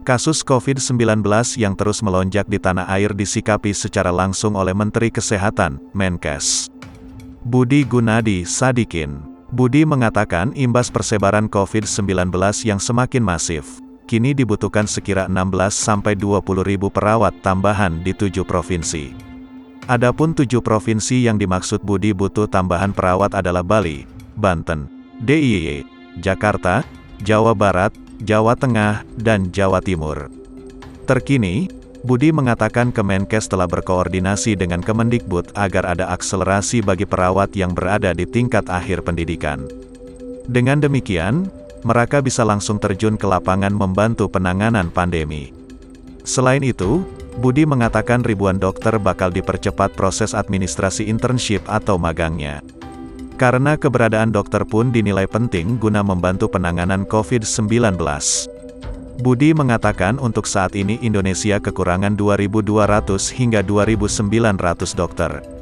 Kasus COVID-19 yang terus melonjak di tanah air disikapi secara langsung oleh Menteri Kesehatan, Menkes Budi Gunadi Sadikin. Budi mengatakan imbas persebaran COVID-19 yang semakin masif, kini dibutuhkan sekira 16-20 ribu perawat tambahan di 7 provinsi. Adapun 7 provinsi yang dimaksud Budi butuh tambahan perawat adalah Bali, Banten, DIY, Jakarta, Jawa Barat, Jawa Tengah, dan Jawa Timur. Terkini, Budi mengatakan Kemenkes telah berkoordinasi dengan Kemendikbud agar ada akselerasi bagi perawat yang berada di tingkat akhir pendidikan. Dengan demikian, mereka bisa langsung terjun ke lapangan membantu penanganan pandemi. Selain itu, Budi mengatakan ribuan dokter bakal dipercepat proses administrasi internship atau magangnya. Karena keberadaan dokter pun dinilai penting guna membantu penanganan COVID-19. Budi mengatakan untuk saat ini Indonesia kekurangan 2.200 hingga 2.900 dokter.